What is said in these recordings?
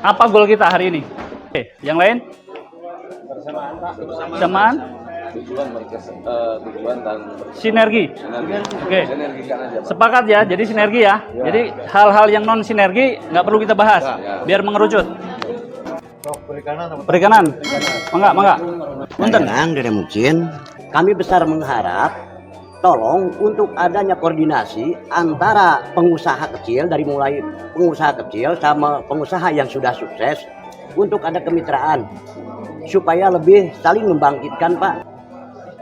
Apa goal kita hari ini? Oke, yang lain? Bersamaan? Tujuan dan Sinergi. Oke. sinergikan aja, Pak. Sepakat ya, jadi sinergi ya. Jadi hal-hal yang non sinergi nggak perlu kita bahas, biar mengerucut. Perikanan. Mangga. Punten. Dari mungkin kami besar mengharap tolong untuk adanya koordinasi antara pengusaha kecil dari mulai pengusaha kecil sama pengusaha yang sudah sukses untuk ada kemitraan supaya lebih saling membangkitkan Pak.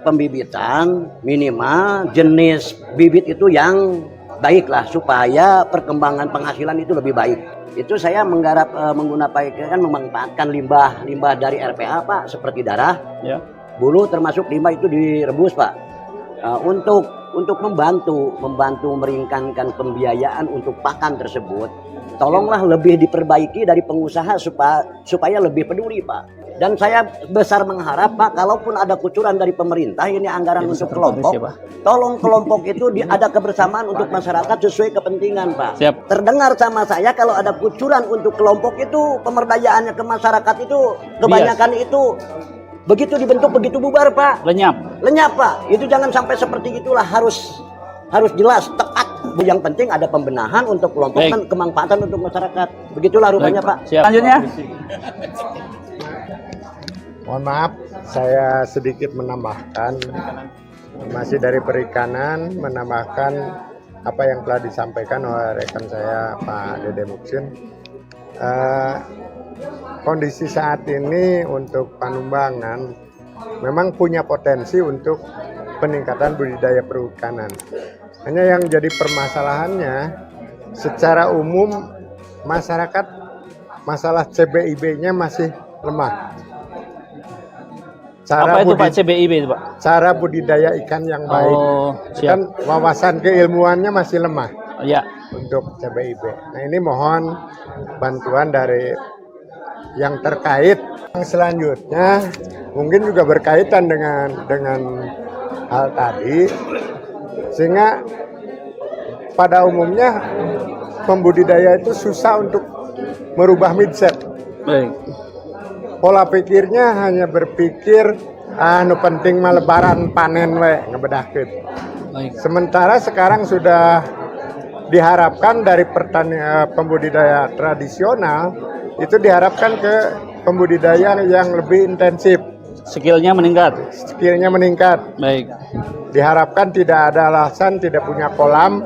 Pembibitan minimal jenis bibit itu yang baik lah supaya perkembangan penghasilan itu lebih baik. Itu saya menggarap menggunakan memanfaatkan limbah dari RPA Pak, seperti darah, Ya. bulu termasuk limbah itu direbus Pak. Untuk membantu meringankan pembiayaan untuk pakan tersebut, tolonglah lebih diperbaiki dari pengusaha supaya lebih peduli Pak. Dan saya besar mengharap Pak, kalaupun ada kucuran dari pemerintah ini anggaran untuk kelompok, tolong kelompok itu ada kebersamaan untuk masyarakat sesuai kepentingan Pak. Siap. Terdengar sama saya kalau ada kucuran untuk kelompok itu pemberdayaannya ke masyarakat itu kebanyakan itu begitu dibentuk begitu bubar Pak. Lenyap Pak. Itu jangan sampai seperti itulah, harus jelas tepat. Yang penting ada pembenahan untuk kelompok dan kemanfaatan untuk masyarakat. Begitulah rupanya Pak. Siap. Lanjutnya. Mohon maaf, saya sedikit menambahkan, masih dari perikanan, menambahkan apa yang telah disampaikan oleh rekan saya Pak Dede Muksin. Kondisi saat ini untuk Panumbangan memang punya potensi untuk peningkatan budidaya perikanan. Hanya yang jadi permasalahannya, secara umum masyarakat masalah CBIB-nya masih lemah. Apa itu Pak CBIB itu Pak? Cara budidaya ikan yang baik. Kan wawasan keilmuannya masih lemah. Ya. Untuk CBIB. Nah ini mohon bantuan dari yang terkait. Yang selanjutnya mungkin juga berkaitan dengan hal tadi, sehingga pada umumnya pembudidaya itu susah untuk merubah mindset. Baik. Pola pikirnya hanya berpikir penting mah lebaran panen we ngebedahkeun. Baik. Sementara sekarang sudah diharapkan dari pembudidaya tradisional itu diharapkan ke pembudidaya yang lebih intensif. Skillnya meningkat. Baik. Diharapkan tidak ada alasan tidak punya kolam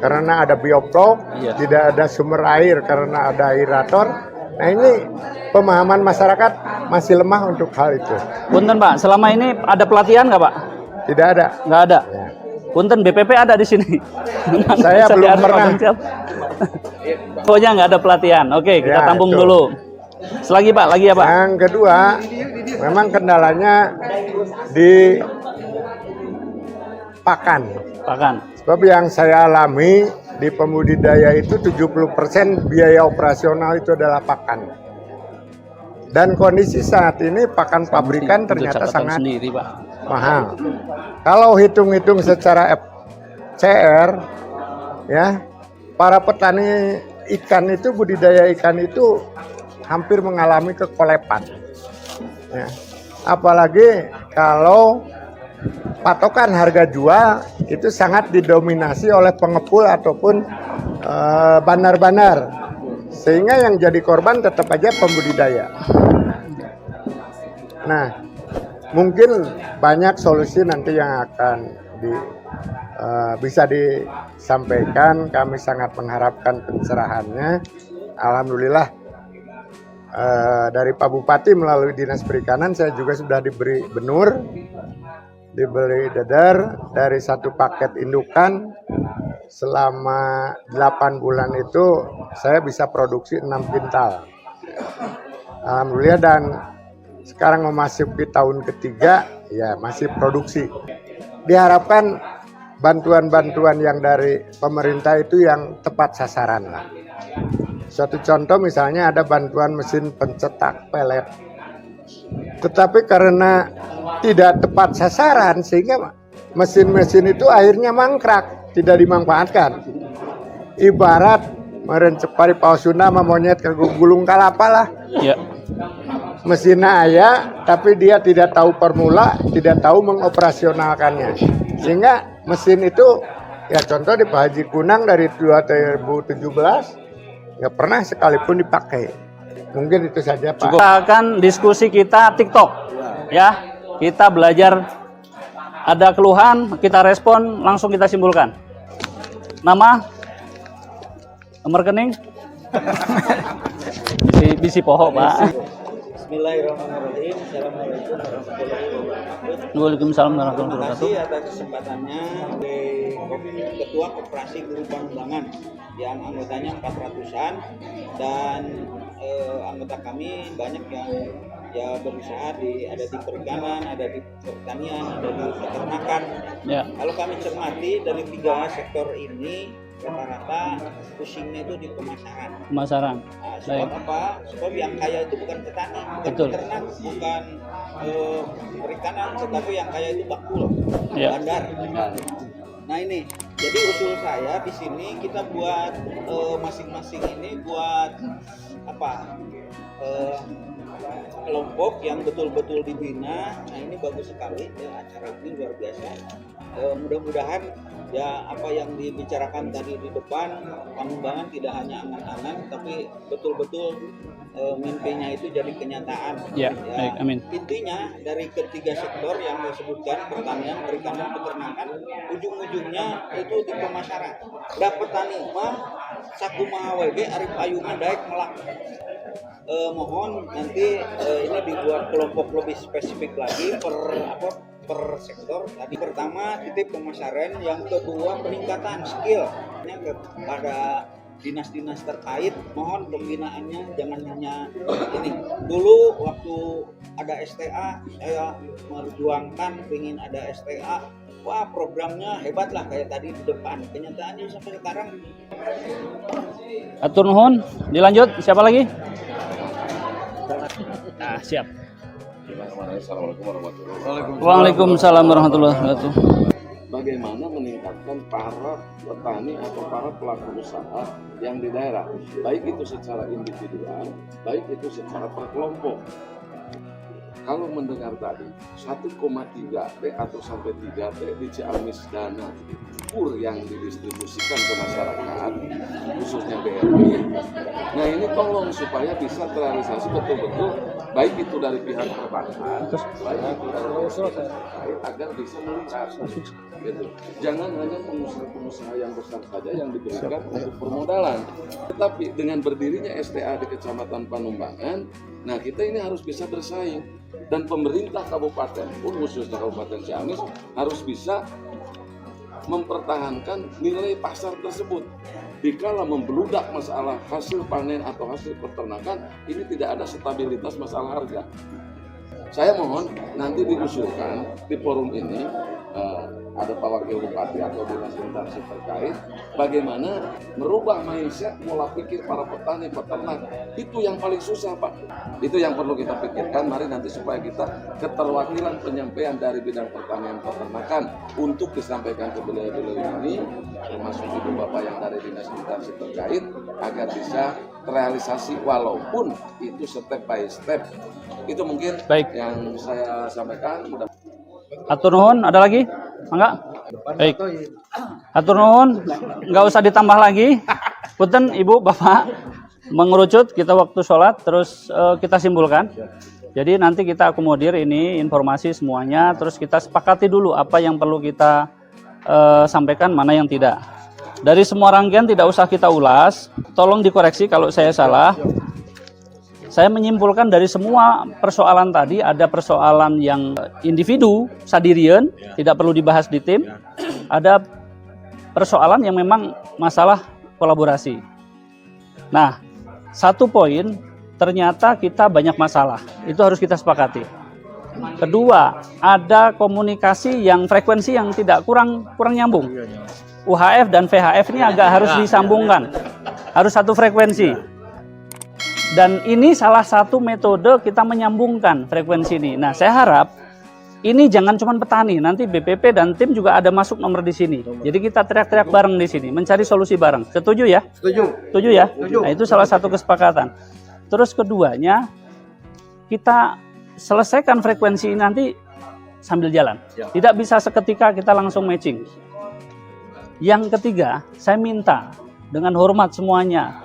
karena ada bioflok, tidak ada sumber air karena ada aerator. Nah ini pemahaman masyarakat masih lemah untuk hal itu. Punten Pak, selama ini ada pelatihan nggak Pak? Tidak ada. Nggak ada. Ya. Punten BPP ada di sini. Saya belum pernah. Pokoknya nggak ada pelatihan. Oke, kita tampung dulu. Selagi Pak, lagi ya Pak? Yang kedua, memang kendalanya di pakan. Sebab yang saya alami di pembudidaya itu 70% biaya operasional itu adalah pakan. Dan kondisi saat ini pakan pabrikan ternyata sangat mahal. Kalau hitung-hitung secara FCR, ya, para petani ikan itu budidaya ikan itu hampir mengalami kekolepan. Ya. Apalagi kalau patokan harga jual itu sangat didominasi oleh pengepul ataupun bandar-bandar, sehingga yang jadi korban tetap aja pembudidaya. Nah, mungkin banyak solusi nanti yang akan bisa disampaikan. Kami sangat mengharapkan pencerahannya. Alhamdulillah dari Pak Bupati melalui Dinas Perikanan saya juga sudah diberi benur, diberi dadar dari satu paket indukan. Selama 8 bulan itu saya bisa produksi 6 kintal. Alhamdulillah, dan sekarang memasuki tahun ketiga ya masih produksi. Diharapkan bantuan-bantuan yang dari pemerintah itu yang tepat sasaran lah. Suatu contoh misalnya ada bantuan mesin pencetak pelet. Tetapi karena tidak tepat sasaran sehingga mesin-mesin itu akhirnya mangkrak, tidak dimanfaatkan. Ibarat meren cepari pausuna sama monyet ke gulung kalapa lah. Ya. Mesinnya ayah, tapi dia tidak tahu formula, tidak tahu mengoperasionalkannya. Sehingga mesin itu, ya contoh di Pak Haji Kunang dari 2017, nggak pernah sekalipun dipakai. Mungkin itu saja Pak. Cukup. Kita akan diskusi kita TikTok, ya. Kita belajar, ada keluhan, kita respon, langsung kita simpulkan. Nama, nomor rekening, bisi pohon Pak. Bismillahirrahmanirrahim. Assalamualaikum warahmatullahi wabarakatuh. Waalaikumsalam Terima warahmatullahi wabarakatuh. kasih atas kesempatannya Ketua Koperasi Guru Pangembangan yang anggotanya 400-an dan anggota kami banyak yang ya berusaha ada di perikanan, ada di pertanian, ada di peternakan. Ya. Kalau kami cermati dari 3 sektor ini rata-rata pusingnya itu di pemasaran. Pemasaran. Nah, sebab Baik. apa? Sebab yang kaya itu bukan petani, bukan Betul. peternak, bukan perikanan, tetapi yang kaya itu bakul, Ya. bandar. Nah ini, jadi usul saya di sini kita buat masing-masing ini buat apa? Kelompok yang betul-betul dibina. Nah ini bagus sekali ya, acara ini luar biasa. Mudah-mudahan ya apa yang dibicarakan tadi di depan pengembangan tidak hanya angan-angan tapi betul-betul mimpinya itu jadi kenyataan. Ya, baik, amin. Intinya dari ketiga sektor yang disebutkan pertanian, perikanan, peternakan, ujung-ujungnya itu di pemasaran. Da petani mah sakumaha we ari payungan daek melak. Mohon nanti ini dibuat kelompok lebih spesifik lagi per sektor. Tadi pertama titik pemasaran, yang kedua peningkatan skill kepada dinas-dinas terkait. Mohon pembinaannya jangan hanya ini. Dulu waktu ada STA saya merjuangkan ingin ada STA. Wah programnya hebat lah kayak tadi di depan. Kenyataannya sampai sekarang. Atur nuhun, dilanjut. Siapa lagi? Nah, siap. Assalamualaikum warahmatullahi wabarakatuh. Waalaikumsalam warahmatullahi wabarakatuh. Bagaimana meningkatkan para petani atau para pelaku usaha yang di daerah, baik itu secara individual, baik itu secara per kelompok. Kalau mendengar tadi 1,3 T atau sampai 3 T di Ciamis dana kur yang didistribusikan ke masyarakat, khususnya BRI. Nah ini tolong supaya bisa terrealisasi betul-betul, baik itu dari pihak perbankan, baik itu dari agar bisa melihat. Gitu. Jangan hanya pengusaha-pengusaha yang besar saja yang diberikan untuk permodalan, tetapi dengan berdirinya STA di Kecamatan Panumbangan, nah kita ini harus bisa bersaing, dan pemerintah kabupaten pun khususnya Kabupaten Ciamis harus bisa mempertahankan nilai pasar tersebut. Dikala membeludak masalah hasil panen atau hasil peternakan, ini tidak ada stabilitas masalah harga. Saya mohon nanti diusulkan di forum ini ada Pak Wakil Bupati atau dinas instansi terkait bagaimana merubah mindset pola pikir para petani peternak. Itu yang paling susah Pak. Itu yang perlu kita pikirkan. Mari nanti supaya kita keterwakilan penyampaian dari bidang pertanian peternakan untuk disampaikan ke beliau-beliau ini, termasuk ibu bapak yang dari dinas instansi terkait, agar bisa terrealisasi walaupun itu step by step. Itu mungkin Baik. yang saya sampaikan. Atur nuhun, ada lagi? Enggak? Baik. Atur nuhun, enggak usah ditambah lagi. Punten Ibu, Bapak, mengerucut kita waktu sholat, terus kita simpulkan. Jadi nanti kita akomodir ini informasi semuanya, terus kita sepakati dulu apa yang perlu kita sampaikan, mana yang tidak. Dari semua rangkaian tidak usah kita ulas, tolong dikoreksi kalau saya salah. Saya menyimpulkan dari semua persoalan tadi, ada persoalan yang individu, sadirian, tidak perlu dibahas di tim. Ada persoalan yang memang masalah kolaborasi. Nah, satu poin, ternyata kita banyak masalah. Itu harus kita sepakati. Kedua, ada komunikasi yang frekuensi yang tidak kurang nyambung. UHF dan VHF ini agak harus disambungkan. Harus satu frekuensi. Dan ini salah satu metode kita menyambungkan frekuensi ini. Nah, saya harap ini jangan cuma petani, nanti BPP dan tim juga ada masuk nomor di sini. Jadi kita teriak-teriak bareng di sini, mencari solusi bareng. Setuju ya? Setuju ya? Nah, itu salah satu kesepakatan. Terus keduanya, kita selesaikan frekuensi ini nanti sambil jalan. Tidak bisa seketika kita langsung matching. Yang ketiga, saya minta dengan hormat semuanya,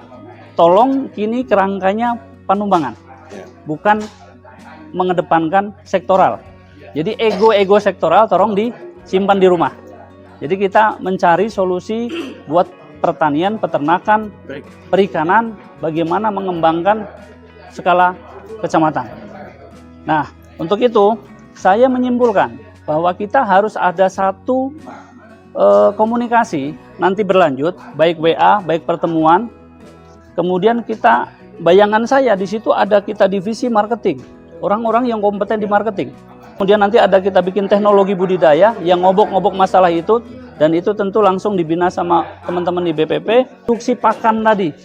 tolong kini kerangkanya Panumbangan, bukan mengedepankan sektoral. Jadi ego sektoral tolong disimpan di rumah. Jadi kita mencari solusi buat pertanian, peternakan, perikanan, bagaimana mengembangkan skala kecamatan. Nah, untuk itu saya menyimpulkan bahwa kita harus ada satu komunikasi nanti berlanjut, baik WA, baik pertemuan. Kemudian kita, bayangan saya di situ ada kita divisi marketing, orang-orang yang kompeten di marketing. Kemudian nanti ada kita bikin teknologi budidaya yang ngobok-ngobok masalah itu, dan itu tentu langsung dibina sama teman-teman di BPP. Produksi pakan tadi.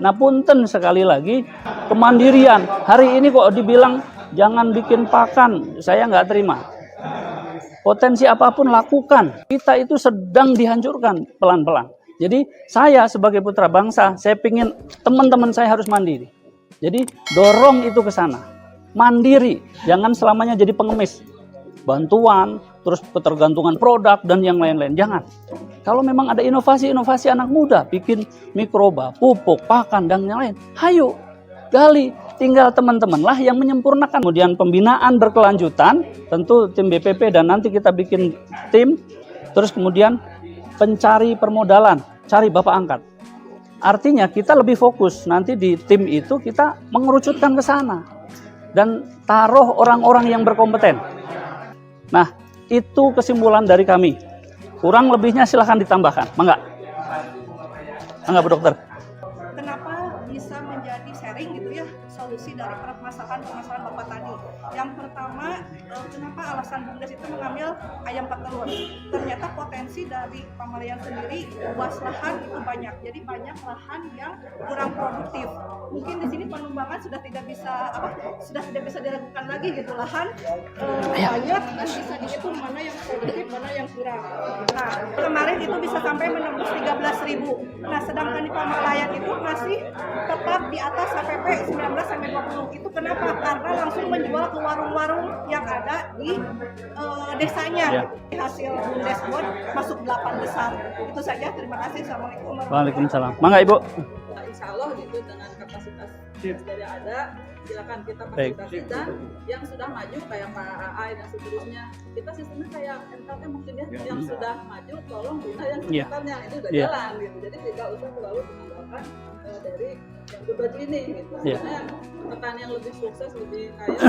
Nah, punten sekali lagi, kemandirian. Hari ini kok dibilang jangan bikin pakan, saya nggak terima. Potensi apapun lakukan. Kita itu sedang dihancurkan pelan-pelan. Jadi saya sebagai putra bangsa, saya pingin teman-teman saya harus mandiri. Jadi dorong itu ke sana. Mandiri, jangan selamanya jadi pengemis. Bantuan, terus ketergantungan produk dan yang lain-lain. Jangan. Kalau memang ada inovasi-inovasi anak muda, bikin mikroba, pupuk, pakan, dan yang lain. Hayo, gali. Tinggal teman-teman lah yang menyempurnakan. Kemudian pembinaan berkelanjutan, tentu tim BPP dan nanti kita bikin tim. Terus kemudian pencari permodalan, cari bapak angkat. Artinya kita lebih fokus nanti di tim itu kita mengerucutkan ke sana dan taruh orang-orang yang berkompeten. Nah, itu kesimpulan dari kami. Kurang lebihnya silahkan ditambahkan. Mangga Bu Dokter. Kenapa bisa menjadi sharing gitu ya, solusi dari permasalahan Bapak tadi. Yang pertama, kenapa alasan BUMDes itu mengambil ayam petelur? Ternyata potensi dari Pamalian sendiri, luas lahan itu banyak. Jadi banyak lahan yang kurang produktif. Mungkin di sini pengembangan sudah tidak bisa dilakukan lagi gitu, lahan banyak dan bisa dihitung mana yang produktif, mana yang kurang. Nah, kemarin itu bisa sampai menembus 13.000. Nah, sedangkan di Pamalayan itu masih tetap di atas HPP 19-20. Itu kenapa? Karena langsung menjual ke warung-warung yang ada di desanya. Hasil BUMDes masuk 8 besar. Itu saja. Terima kasih. Assalamualaikum. Waalaikumsalam. Mangga Ibu. Insya Allah gitu dengan kapasitas dari ada, silakan kita fasilitasi. Yang sudah maju kayak Pak AA dan seterusnya, kita sistemnya kayak MKT mungkin ya, yang sudah maju tolong guna yang sekitarnya itu udah jalan gitu. Jadi tidak usah terlalu mengandalkan dari yang berbaju ini gitu. Sebenarnya petani yang lebih sukses, lebih kaya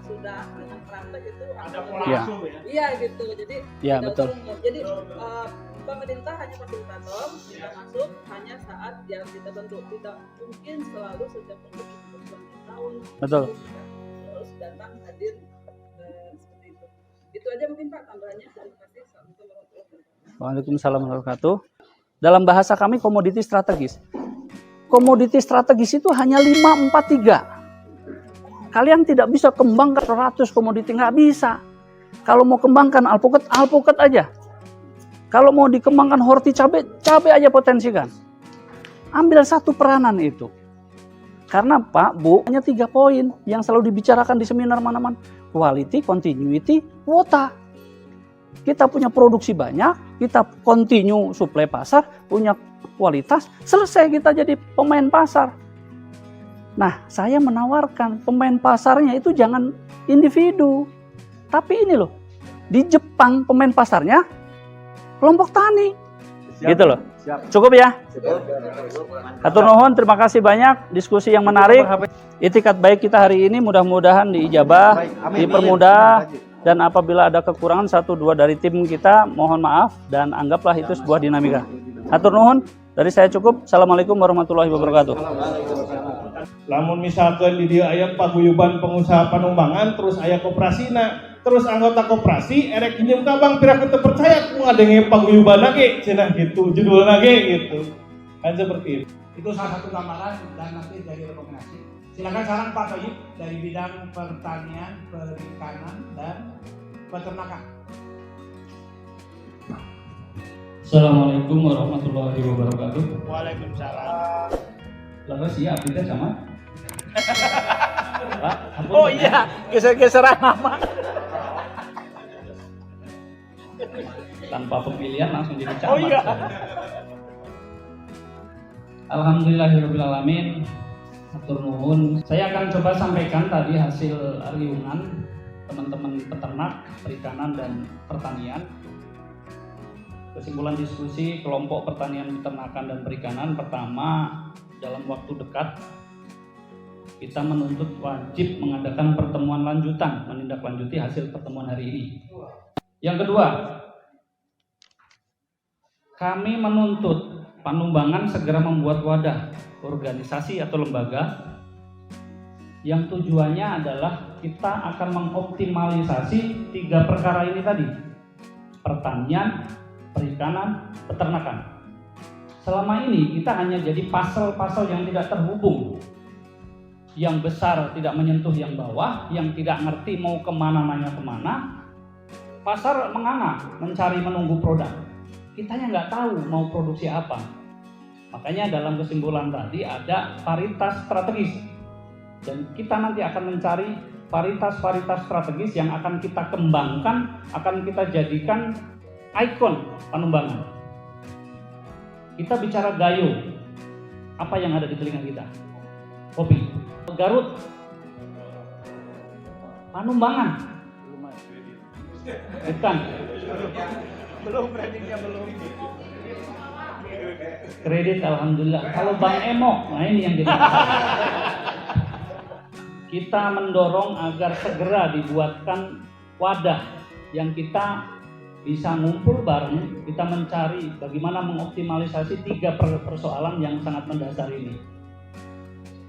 sudah dengan praktek itu ada pola asuh ya. Iya gitu. Jadi betul. Jadi pemerintah hanya fasilitator, kita masuk hanya saat yang kita bentuk. Tidak mungkin selalu setiap bentuk tahun. Betul. Terus datang hadir seperti itu. Itu aja mungkin Pak tambahannya. Terima kasih. Assalamualaikum warahmatullahi wabarakatuh. Waalaikumsalam warahmatullahi wabarakatuh. Dalam bahasa kami komoditi strategis. Komoditi strategis itu hanya 543. Kalian tidak bisa kembangkan 100 komoditi, nggak bisa. Kalau mau kembangkan alpukat aja. Kalau mau dikembangkan horti cabai aja potensikan. Ambil satu peranan itu. Karena Pak, Bu, hanya 3 poin yang selalu dibicarakan di seminar mana-mana. Quality, continuity, quota. Kita punya produksi banyak, kita continue suplai pasar, punya kualitas, selesai kita jadi pemain pasar. Nah, saya menawarkan pemain pasarnya itu jangan individu. Tapi ini loh, di Jepang pemain pasarnya kelompok tani. Gitu loh. Cukup ya? Hatur nuhun, terima kasih banyak diskusi yang menarik. Itikat baik kita hari ini mudah-mudahan diijabah, dipermudah, dan apabila ada kekurangan 1-2 dari tim kita, mohon maaf dan anggaplah itu sebuah dinamika. Hatur nuhun, dari saya cukup. Assalamualaikum warahmatullahi wabarakatuh. Lamun misalkan di dia aya paguyuban pengusaha Panumbangan terus aya koperasina, terus anggota koperasi erek pinjem ka bank pira teu percaya ku ngadenge paguyuban ge cenah gitu judulna ge gitu. Kan seperti itu. Itu salah satu gambaran dan nanti dari rekomendasi. Silakan sekarang Pak Toyib dari bidang pertanian, perikanan dan peternakan. Assalamualaikum warahmatullahi wabarakatuh. Waalaikumsalam. Lalu siap kita sama? Pak, Oh iya, geser-geseran nama. tanpa pemilihan langsung jadi camat. Oh iya. Alhamdulillahirrahmanirrahim. Hatur nuhun. Saya akan coba sampaikan tadi hasil riungan teman-teman peternak, perikanan dan pertanian. Kesimpulan diskusi kelompok pertanian, peternakan dan perikanan, pertama, dalam waktu dekat kita menuntut wajib mengadakan pertemuan lanjutan, menindaklanjuti hasil pertemuan hari ini. Yang kedua, kami menuntut Panumbangan segera membuat wadah organisasi atau lembaga yang tujuannya adalah kita akan mengoptimalisasi 3 perkara ini tadi: pertanian, perikanan, peternakan. Selama ini kita hanya jadi pasal-pasal yang tidak terhubung, yang besar tidak menyentuh yang bawah, yang tidak ngerti mau kemana nanya kemana. Pasar menganga mencari menunggu produk, kitanya nggak tahu mau produksi apa. Makanya dalam kesimpulan tadi ada paritas strategis, dan kita nanti akan mencari paritas-paritas strategis yang akan kita kembangkan, akan kita jadikan ikon Panumbangan. Kita bicara Gayo, apa yang ada di telinga kita? Kopi. Garut, Panumbangan. Bukan. Belum, brandingnya belum. Kredit alhamdulillah. Kalau Bang Emo, nah ini yang jadi masalah. Kita mendorong agar segera dibuatkan wadah yang kita bisa ngumpul bareng, kita mencari bagaimana mengoptimalisasi 3 persoalan yang sangat mendasar ini.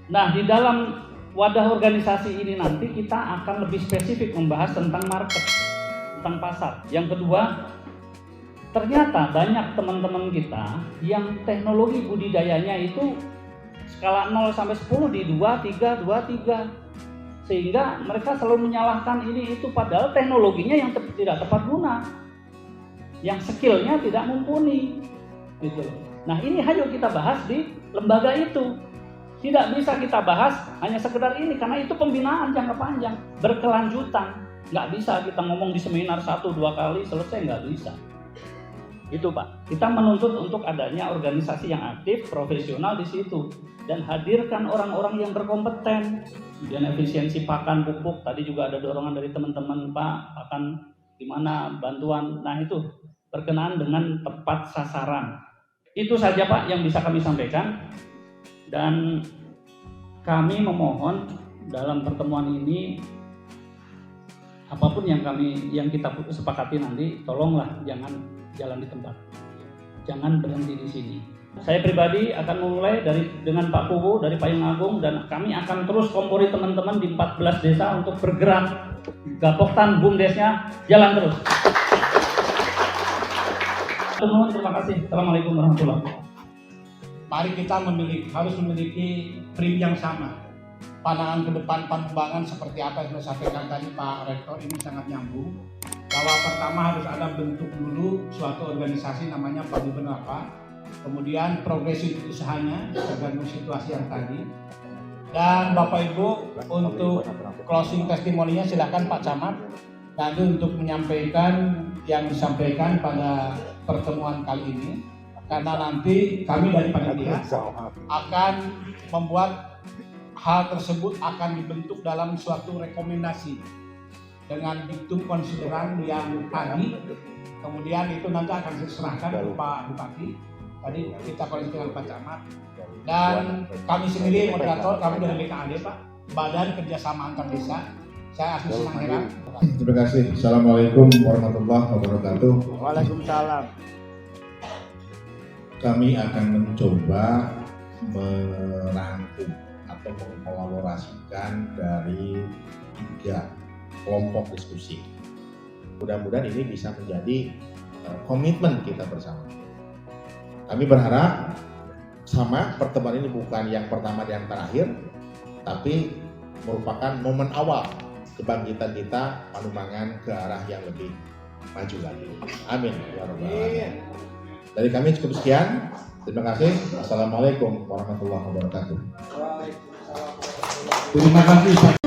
Nah, di dalam wadah organisasi ini nanti kita akan lebih spesifik membahas tentang market, tentang pasar. Yang kedua, ternyata banyak teman-teman kita yang teknologi budidayanya itu skala 0 sampai 10 di 2, 3, 2, 3. Sehingga mereka selalu menyalahkan ini itu, padahal teknologinya yang tidak tepat guna, yang skillnya tidak mumpuni gitu. Nah, ini ayo kita bahas di lembaga itu. Tidak bisa kita bahas hanya sekedar ini, karena itu pembinaan jangka panjang, berkelanjutan. Nggak bisa kita ngomong di seminar 1-2 kali selesai, nggak bisa. Itu Pak, kita menuntut untuk adanya organisasi yang aktif, profesional di situ, dan hadirkan orang-orang yang berkompeten. Kemudian efisiensi pakan, pupuk, tadi juga ada dorongan dari teman-teman Pak, pakan gimana, bantuan, nah itu berkenaan dengan tepat sasaran. Itu saja Pak yang bisa kami sampaikan, dan kami memohon dalam pertemuan ini apapun yang kita sepakati nanti, tolonglah jangan jalan di tempat, jangan berhenti di sini. Saya pribadi akan mulai dengan Pak Kubu dari Payung Agung, dan kami akan terus kompori teman-teman di 14 desa untuk bergerak. Gapoktan BUMDesnya jalan terus. Terima kasih. Assalamualaikum warahmatullahi wabarakatuh. Mari kita harus memiliki prim yang sama. Pandangan ke depan Panumbangan seperti apa yang saya sampaikan tadi Pak Rektor ini sangat nyambung. Bahwa pertama harus ada bentuk dulu suatu organisasi namanya Paguyuban apa, kemudian progresif usahanya tergantung situasi yang tadi. Dan Bapak Ibu untuk closing testimoninya silakan Pak Camat nanti untuk menyampaikan yang disampaikan pada pertemuan kali ini, karena nanti kami dari panitia akan membuat hal tersebut akan dibentuk dalam suatu rekomendasi dengan diktum konsideran yang tadi, kemudian itu nanti akan diserahkan ke Pak Bupati. Tadi kita koordinasi dengan Pak Camat, dan kami sendiri moderator, kami dari BKAD Pak, Badan Kerjasama Antar Desa. Saya Asli Semangheran. Terima kasih. Assalamualaikum warahmatullahi wabarakatuh. Waalaikumsalam. Kami akan mencoba merangkum atau mengkolaborasikan dari 3 kelompok diskusi. Mudah-mudahan ini bisa menjadi komitmen kita bersama. Kami berharap sama pertemuan ini bukan yang pertama dan yang terakhir, tapi merupakan momen awal kebangkitan kita Panumbangan ke arah yang lebih maju lagi. Amin ya rabbal alamin. Dari kami cukup sekian. Terima kasih. Assalamualaikum warahmatullahi wabarakatuh. Terima kasih.